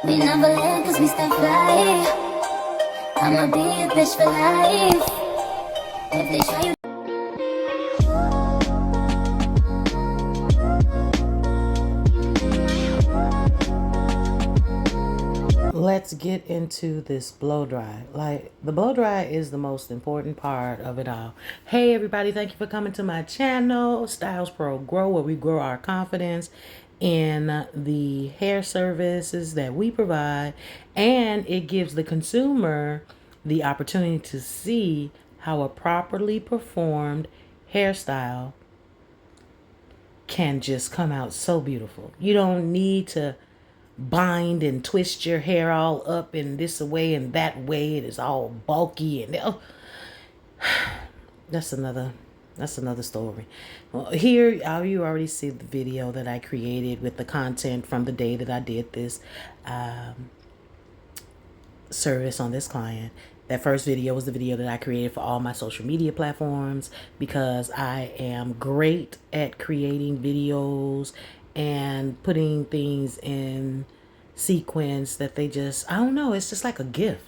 We never land cause we stay fly. I'ma be a bitch for life. If they try you. Let's get into this blow dry. Like, the blow dry is the most important part of it all. Hey everybody, thank you for coming to my channel, Styles Pro Grow, where we grow our confidence in the hair services that we provide, and it gives the consumer the opportunity to see how a properly performed hairstyle can just come out so beautiful. You don't need to bind and twist your hair all up in this way and that way. It is all bulky and that's another story. Well, here you already see the video that I created with the content from the day that I did this service on this client. That first video was the video that I created for all my social media platforms because I am great at creating videos and putting things in sequence that they just, I don't know, it's just like a gift,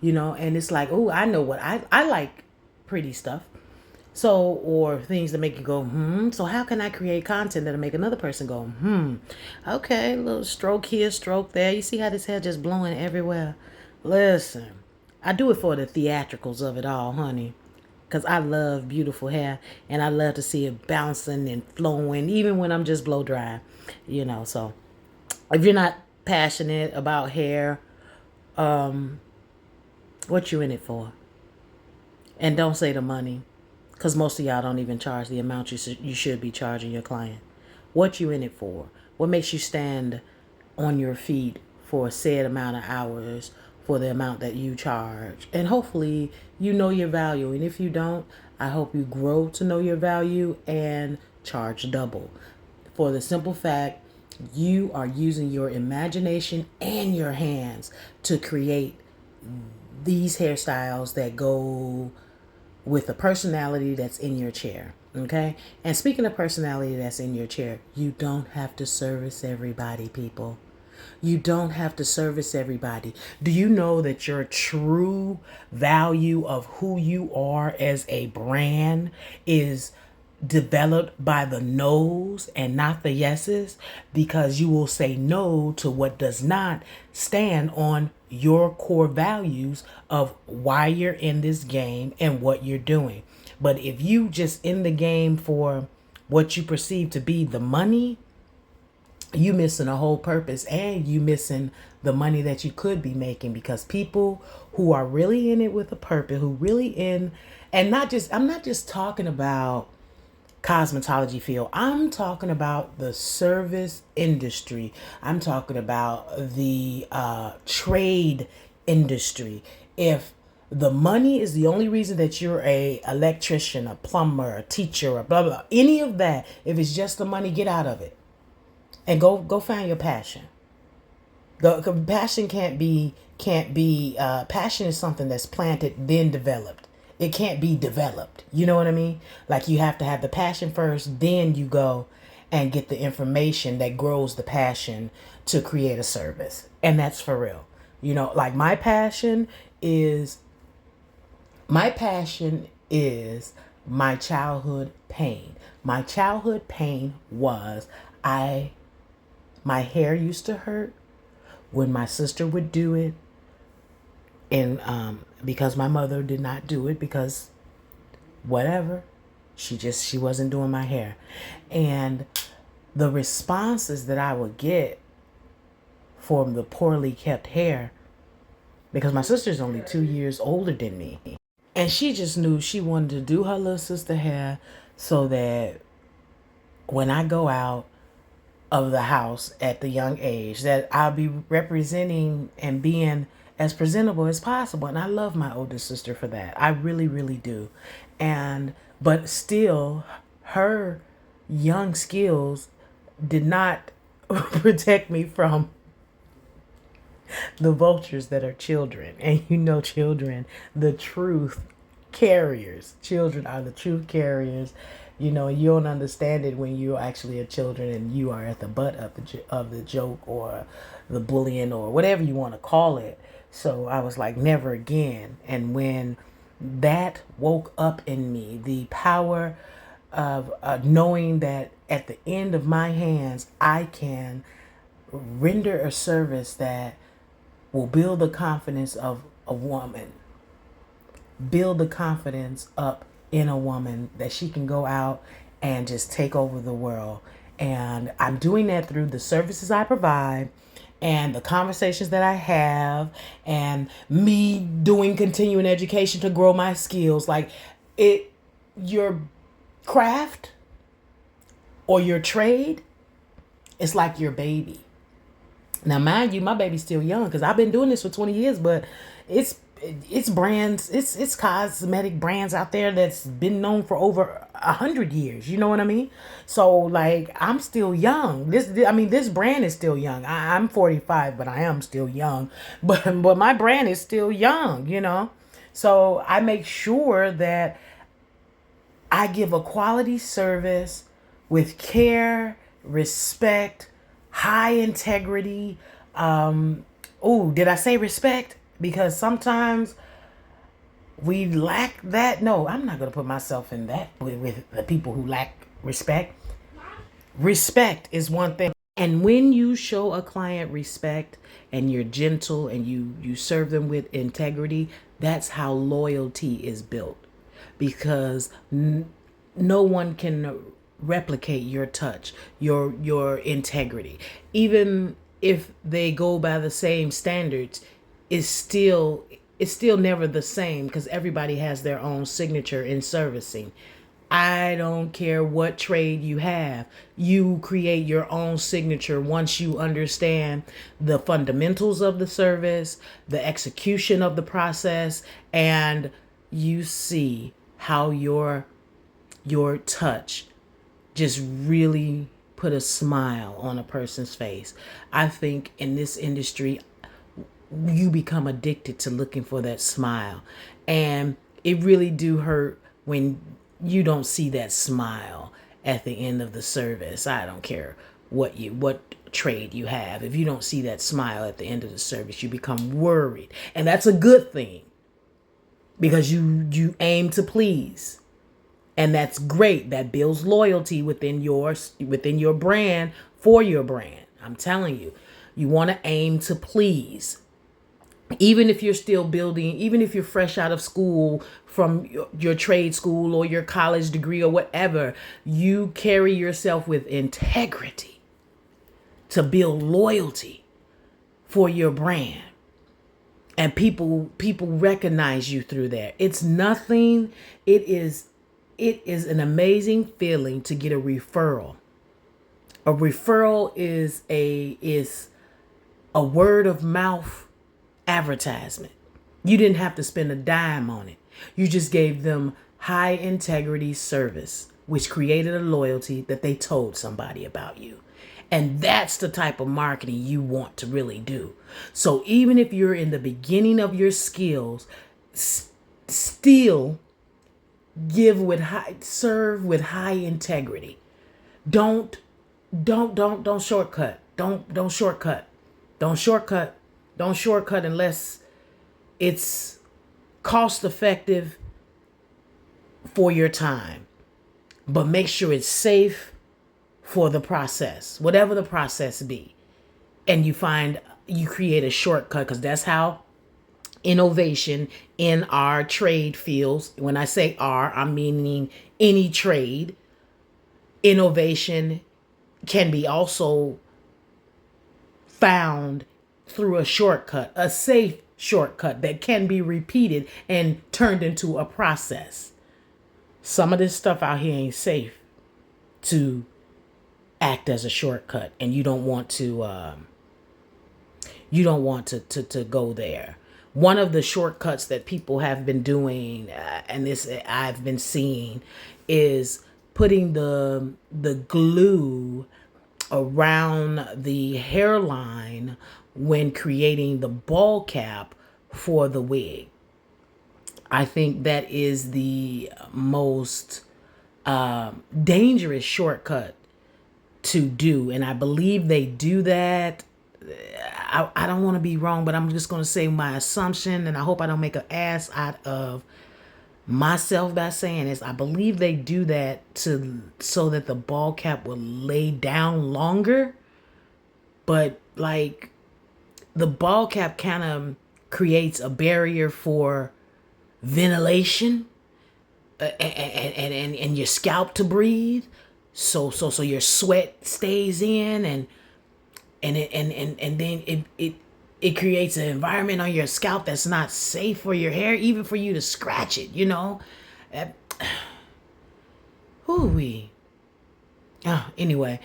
and it's like, oh, I know what I like pretty stuff. So, or things that make you go, so how can I create content that'll make another person go, okay, little stroke here, stroke there. You see how this hair just blowing everywhere? Listen, I do it for the theatricals of it all, honey. Because I love beautiful hair and I love to see it bouncing and flowing, even when I'm just blow dry, So if you're not passionate about hair, what you in it for? And don't say the money, because most of y'all don't even charge the amount you should be charging your client. What you in it for? What makes you stand on your feet for a said amount of hours for the amount that you charge? And hopefully you know your value. And if you don't, I hope you grow to know your value and charge double. For the simple fact, you are using your imagination and your hands to create these hairstyles that go with the personality that's in your chair. Okay? And speaking of personality that's in your chair, you don't have to service everybody, people. You don't have to service everybody. Do you know that your true value of who you are as a brand is developed by the no's and not the yeses? Because you will say no to what does not stand on your core values of why you're in this game and what you're doing. But if you just in the game for what you perceive to be the money, you missing a whole purpose, and you missing the money that you could be making, because people who are really in it with a purpose, who really in, and I'm not just talking about cosmetology field. I'm talking about the service industry. I'm talking about the trade industry. If the money is the only reason that you're a electrician, a plumber, a teacher, or blah, blah, any of that, if it's just the money, get out of it. And go find your passion. The passion can't be passion is something that's planted then developed. It can't be developed. You know what I mean? Like, you have to have the passion first, then you go and get the information that grows the passion to create a service. And that's for real. Like, my passion is my childhood pain. My childhood pain was my hair used to hurt when my sister would do it, and because my mother did not do it, because whatever, she wasn't doing my hair. And the responses that I would get from the poorly kept hair, because my sister's only 2 years older than me, and she just knew she wanted to do her little sister hair so that when I go out of the house at the young age, that I'll be representing and being as presentable as possible. And I love my older sister for that. I really, really do. But still, her young skills did not protect me from the vultures that are children. And children, the truth carriers. Children are the truth carriers. You know, you don't understand it when you're actually a children and you are at the butt of the joke or the bullying or whatever you want to call it. So I was like, never again. And when that woke up in me, the power of knowing that at the end of my hands, I can render a service that will build the confidence of a woman, build the confidence up in a woman that she can go out and just take over the world. And I'm doing that through the services I provide and the conversations that I have and me doing continuing education to grow my skills. Like it, your craft or your trade, it's like your baby. Now, mind you, my baby's still young because I've been doing this for 20 years, but it's brands, it's cosmetic brands out there that's been known for over 100 years. You know what I mean? So like, I'm still young. This brand is still young. I'm 45, but I am still young. But my brand is still young. You know, so I make sure that I give a quality service with care, respect, high integrity. Oh, did I say respect? Because sometimes we lack that. No, I'm not going to put myself in that with the people who lack respect. Respect is one thing. And when you show a client respect and you're gentle and you serve them with integrity, that's how loyalty is built. Because no one can replicate your touch, your integrity. Even if they go by the same standards, it's still never the same because everybody has their own signature in servicing. I don't care what trade you have. You create your own signature once you understand the fundamentals of the service, the execution of the process, and you see how your touch just really put a smile on a person's face. I think in this industry, you become addicted to looking for that smile. And it really do hurt when you don't see that smile at the end of the service. I don't care what trade you have. If you don't see that smile at the end of the service, you become worried. And that's a good thing because you aim to please. And that's great. That builds loyalty within your brand for your brand. I'm telling you, you want to aim to please. Even if you're still building, even if you're fresh out of school from your trade school or your college degree or whatever, you carry yourself with integrity to build loyalty for your brand. And people recognize you through that. It's nothing. It is an amazing feeling to get a referral. A referral is a word of mouth advertisement. You didn't have to spend a dime on it. You just gave them high integrity service, which created a loyalty that they told somebody about you. And that's the type of marketing you want to really do. So even if you're in the beginning of your skills, still serve with high integrity. Don't shortcut. Don't shortcut. Don't shortcut. Don't shortcut unless it's cost effective for your time. But make sure it's safe for the process, whatever the process be. And you create a shortcut because that's how innovation in our trade fields. When I say I'm meaning any trade. Innovation can be also found through a shortcut, a safe shortcut that can be repeated and turned into a process. Some of this stuff out here ain't safe to act as a shortcut, and you don't want to go there. One of the shortcuts that people have been doing, and this I've been seeing, is putting the glue around the hairline when creating the ball cap for the wig. I think that is the most dangerous shortcut to do. And I believe they do that. I don't want to be wrong, but I'm just going to say my assumption, and I hope I don't make an ass out of myself by saying this. I believe they do that so that the ball cap will lay down longer. But like, the ball cap kind of creates a barrier for ventilation, and your scalp to breathe, so your sweat stays in, and then it creates an environment on your scalp that's not safe for your hair, even for you to scratch it, you know. Whoo-wee. Anyway,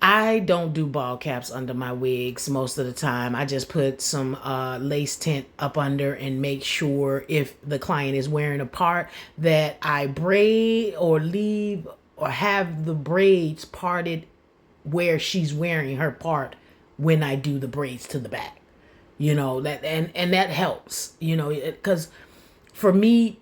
I don't do ball caps under my wigs most of the time. I just put some lace tint up under and make sure if the client is wearing a part that I braid or leave or have the braids parted where she's wearing her part when I do the braids to the back. You know, that and that helps, you know, because for me,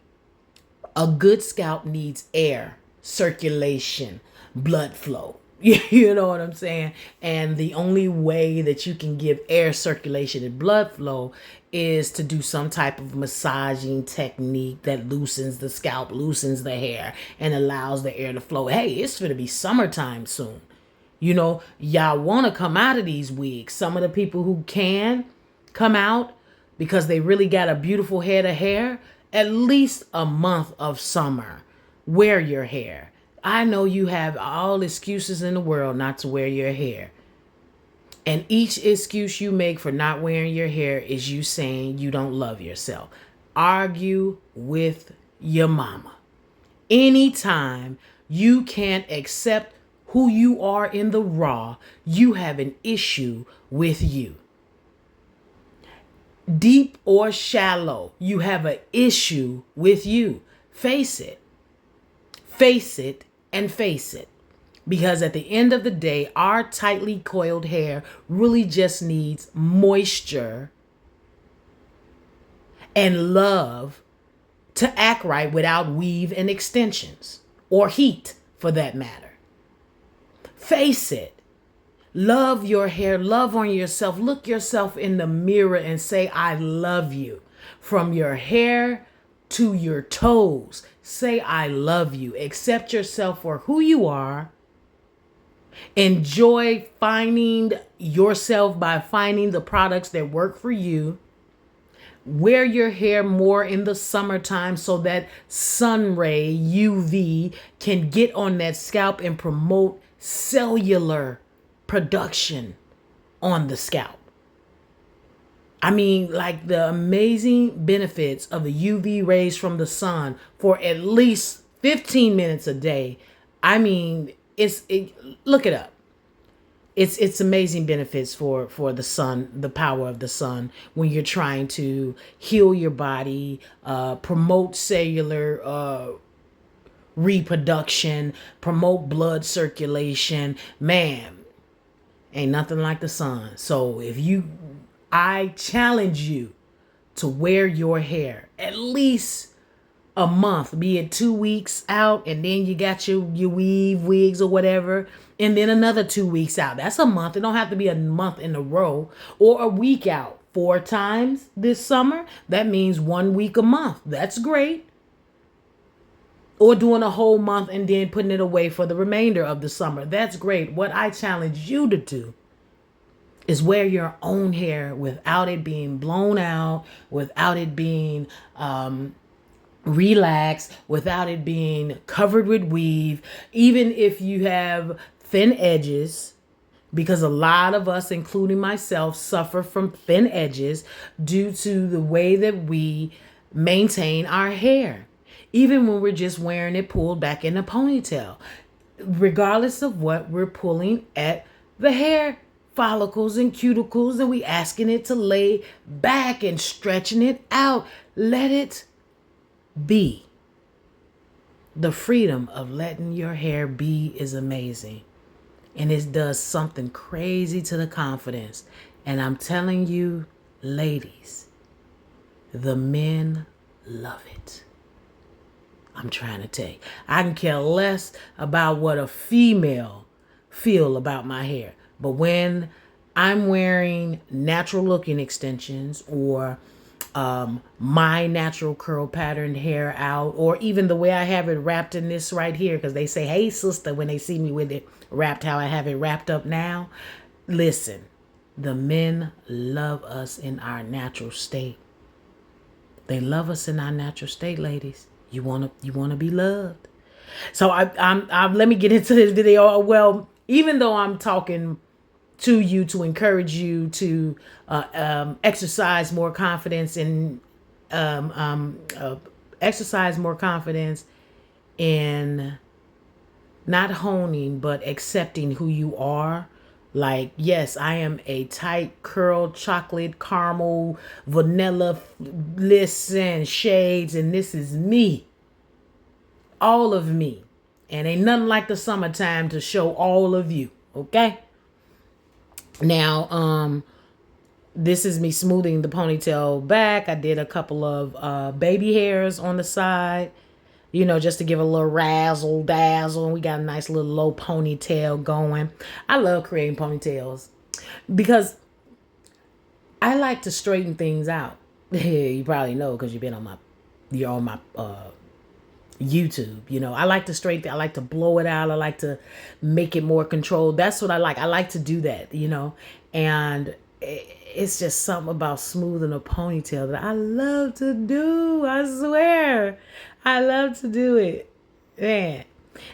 a good scalp needs air, circulation, blood flow. You know what I'm saying? And the only way that you can give air circulation and blood flow is to do some type of massaging technique that loosens the scalp, loosens the hair, and allows the air to flow. Hey, it's going to be summertime soon. You know, y'all want to come out of these wigs. Some of the people who can come out because they really got a beautiful head of hair, at least a month of summer, wear your hair. I know you have all excuses in the world not to wear your hair. And each excuse you make for not wearing your hair is you saying you don't love yourself. Argue with your mama. Anytime you can't accept who you are in the raw, you have an issue with you. Deep or shallow, you have an issue with you. Face it. Face it and face it. Because at the end of the day, our tightly coiled hair really just needs moisture and love to act right without weave and extensions, or heat for that matter. Face it. Love your hair. Love on yourself. Look yourself in the mirror and say, I love you. From your hair to your toes. Say, I love you. Accept yourself for who you are. Enjoy finding yourself by finding the products that work for you. Wear your hair more in the summertime so that sun ray UV can get on that scalp and promote cellular production on the scalp. I mean, like the amazing benefits of the UV rays from the sun for at least 15 minutes a day. I mean, look it up. It's amazing benefits for the sun, the power of the sun when you're trying to heal your body, promote cellular reproduction, promote blood circulation. Man, ain't nothing like the sun. So I challenge you to wear your hair at least a month, be it 2 weeks out, and then you got your weave wigs or whatever, and then another 2 weeks out. That's a month. It don't have to be a month in a row, or a week out 4 times this summer. That means 1 week a month. That's great. Or doing a whole month and then putting it away for the remainder of the summer. That's great. What I challenge you to do is wear your own hair without it being blown out, without it being relaxed, without it being covered with weave. Even if you have thin edges, because a lot of us, including myself, suffer from thin edges due to the way that we maintain our hair. Even when we're just wearing it pulled back in a ponytail, regardless of what we're pulling at the hair follicles and cuticles, and we asking it to lay back and stretching it out. Let it be. The freedom of letting your hair be is amazing. And it does something crazy to the confidence. And I'm telling you, ladies, the men love it. I'm trying to tell you. I can care less about what a female feel about my hair. But when I'm wearing natural looking extensions or my natural curl patterned hair out, or even the way I have it wrapped in this right here, because they say, hey, sister, when they see me with it wrapped how I have it wrapped up now. Listen, the men love us in our natural state. They love us in our natural state, ladies. You wanna be loved. So I'm let me get into this video. Well, even though I'm talking to you to encourage you to exercise more confidence in exercise more confidence in not honing but accepting who you are. Like, yes, I am a tight curled chocolate caramel vanilla listen shades, and this is me, all of me, and ain't nothing like the summertime to show all of you. Okay, now this is me smoothing the ponytail back. I did a couple of baby hairs on the side, just to give a little razzle dazzle. And we got a nice little low ponytail going. I love creating ponytails because I like to straighten things out. You probably know because you're on my YouTube. I like to straighten. I like to blow it out. I like to make it more controlled. That's what I like. I like to do that. And it's just something about smoothing a ponytail that I love to do. I swear, I love to do it, man.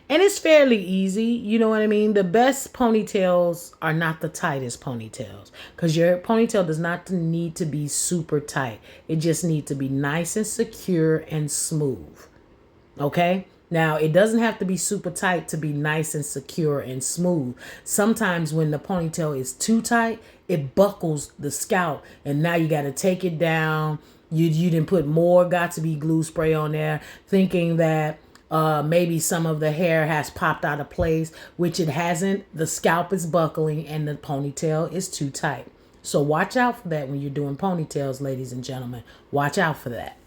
And it's fairly easy. You know what I mean? The best ponytails are not the tightest ponytails, because your ponytail does not need to be super tight. It just needs to be nice and secure and smooth. Okay? Now, it doesn't have to be super tight to be nice and secure and smooth. Sometimes when the ponytail is too tight, it buckles the scalp, and now you got to take it down. You didn't put more got to be glue spray on there, thinking that maybe some of the hair has popped out of place, which it hasn't. The scalp is buckling and the ponytail is too tight. So watch out for that when you're doing ponytails, ladies and gentlemen. Watch out for that.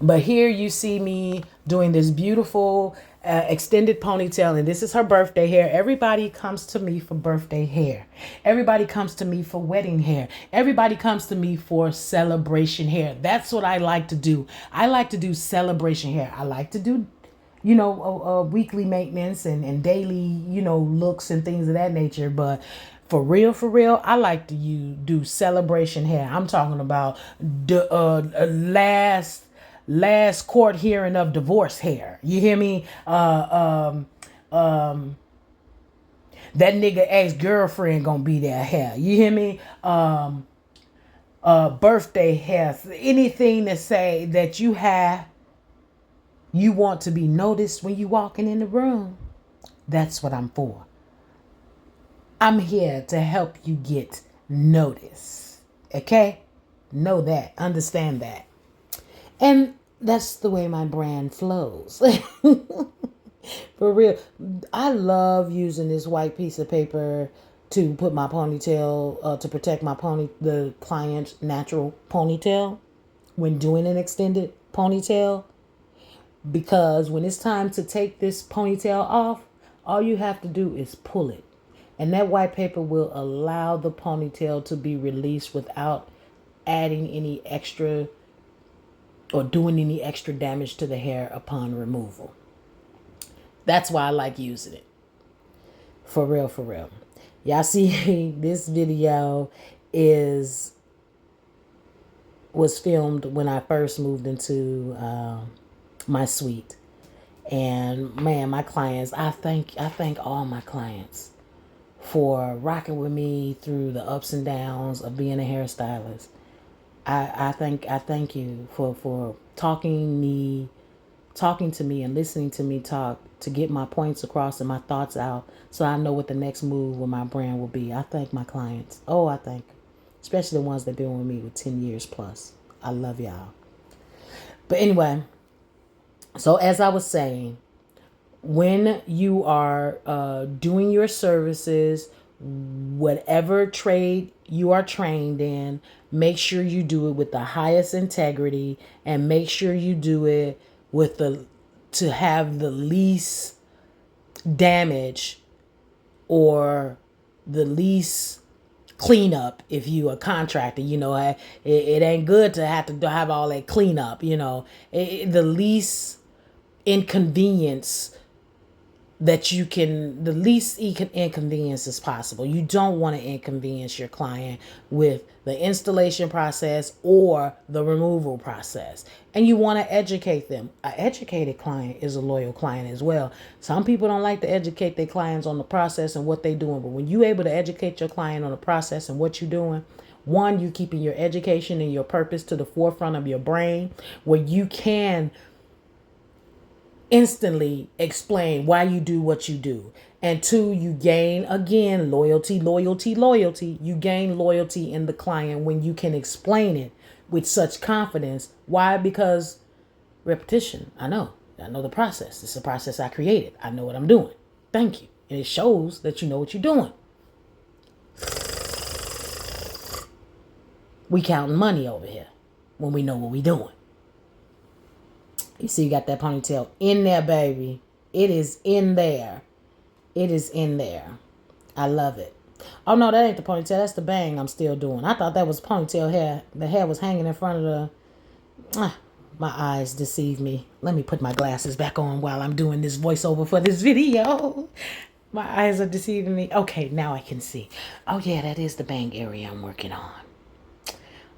But here you see me doing this beautiful extended ponytail, and this is her birthday hair. Everybody comes to me for birthday hair. Everybody comes to me for wedding hair. Everybody comes to me for celebration hair. That's what I like to do. I like to do celebration hair. I like to do weekly maintenance and daily, looks and things of that nature. But for real, I like to do celebration hair. I'm talking about the last court hearing of divorce hair. You hear me? That nigga ex-girlfriend gonna be there hair. You hear me? Birthday hair. Anything that say that you want to be noticed when you walking in the room. That's what I'm for. I'm here to help you get noticed. Okay? Know that. Understand that. And that's the way my brand flows. For real. I love using this white piece of paper to put my ponytail, to protect the client's natural ponytail when doing an extended ponytail. Because when it's time to take this ponytail off, all you have to do is pull it. And that white paper will allow the ponytail to be released without adding any extra or doing any extra damage to the hair upon removal. That's why I like using it. For real. Y'all see this video was filmed when I first moved into my suite. And man, my clients, I thank all my clients for rocking with me through the ups and downs of being a hairstylist. I thank you for talking to me and listening to me talk to get my points across and my thoughts out, so I know what the next move with my brand will be. I thank my clients. Oh, I thank them. Especially the ones that been with me with 10 years plus. I love y'all. But anyway, so as I was saying, when you are doing your services, whatever trade you are trained in, make sure you do it with the highest integrity, and make sure you do it with to have the least damage or the least cleanup. If you a contractor, it ain't good to have all that cleanup. The least inconvenience that you can, the least inconvenience as possible. You don't want to inconvenience your client with the installation process or the removal process. And you want to educate them. An educated client is a loyal client as well. Some people don't like to educate their clients on the process and what they're doing. But when you're able to educate your client on the process and what you're doing, one, you're keeping your education and your purpose to the forefront of your brain, where you can instantly explain why you do what you do. And two, you gain, again, loyalty. You gain loyalty in the client when you can explain it with such confidence. Why? Because repetition. I know the process. It's a process I created. I know what I'm doing. Thank you. And it shows that you know what you're doing. We counting money over here when we know what we doing. You see, you got that ponytail in there, baby. It is in there. It is in there. I love it. Oh, no, that ain't the ponytail. That's the bang I'm still doing. I thought that was ponytail hair. The hair was hanging in front of the... my eyes deceive me. Let me put my glasses back on while I'm doing this voiceover for this video. My eyes are deceiving me. Okay, now I can see. Oh, yeah, that is the bang area I'm working on.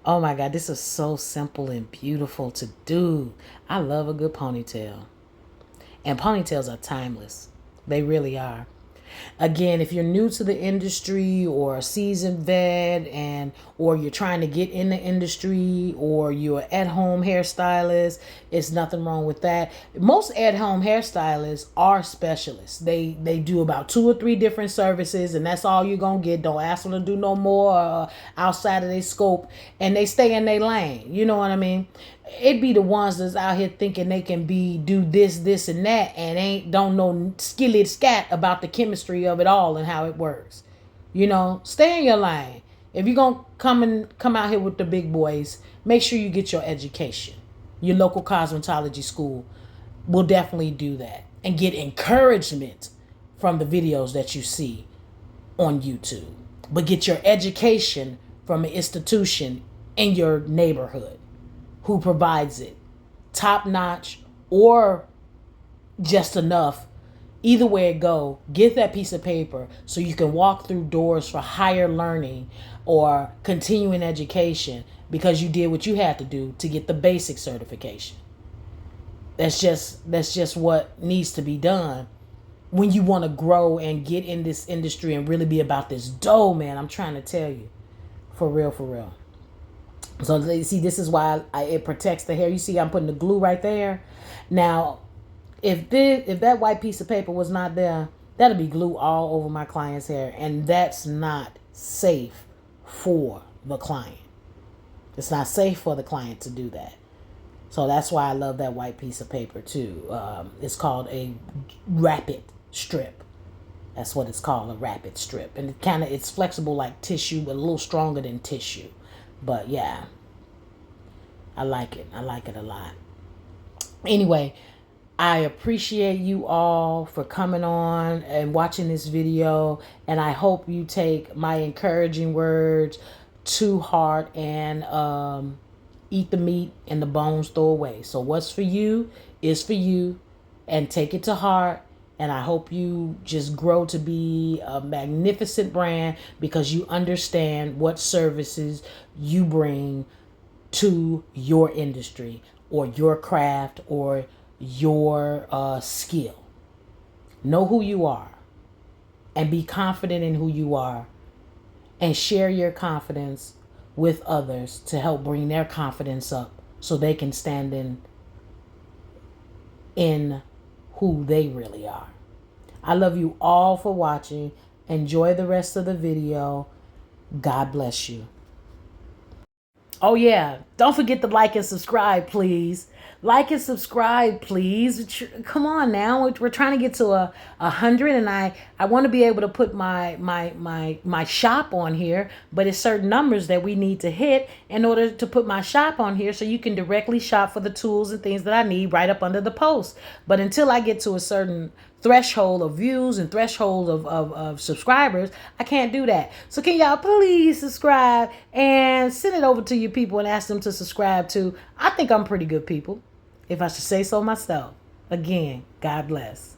Oh my God, this is so simple and beautiful to do. I love a good ponytail. And ponytails are timeless. They really are. Again, if you're new to the industry or a seasoned vet or you're trying to get in the industry or you're an at-home hairstylist, it's nothing wrong with that. Most at-home hairstylists are specialists. They do about 2 or 3 different services, and that's all you're going to get. Don't ask them to do no more outside of their scope, and they stay in their lane. You know what I mean? It'd be the ones that's out here thinking they can do this, and that, and don't know skillet scat about the chemistry of it all and how it works. Stay in your lane. If you're gonna come out here with the big boys, make sure you get your education. Your local cosmetology school will definitely do that, and get encouragement from the videos that you see on YouTube. But get your education from an institution in your neighborhood who provides it top notch or just enough. Either way it go, get that piece of paper so you can walk through doors for higher learning or continuing education because you did what you had to do to get the basic certification. That's just what needs to be done when you want to grow and get in this industry and really be about this dough, man. I'm trying to tell you. For real, for real. So you see, this is why it protects the hair. You see, I'm putting the glue right there. Now, if that white piece of paper was not there, that'll be glue all over my client's hair, and that's not safe for the client. It's not safe for the client to do that. So that's why I love that white piece of paper too. It's called a rapid strip. That's what it's called, a rapid strip, and it's flexible like tissue, but a little stronger than tissue. But yeah, I like it. I like it a lot. Anyway, I appreciate you all for coming on and watching this video. And I hope you take my encouraging words to heart and eat the meat and the bones throw away. So what's for you is for you, and take it to heart. And I hope you just grow to be a magnificent brand because you understand what services you bring to your industry or your craft or your skill. Know who you are and be confident in who you are, and share your confidence with others to help bring their confidence up so they can stand in who they really are. I love you all for watching. Enjoy the rest of the video. God bless you. Oh yeah, don't forget to like and subscribe, please. Like and subscribe, please. Come on now, we're trying to get to a hundred, and I want to be able to put my shop on here, but it's certain numbers that we need to hit in order to put my shop on here, so you can directly shop for the tools and things that I need right up under the post. But until I get to a certain threshold of views and threshold of subscribers, I can't do that. So can y'all please subscribe and send it over to your people and ask them to subscribe too. I think I'm pretty good people, if I should say so myself. Again, God bless.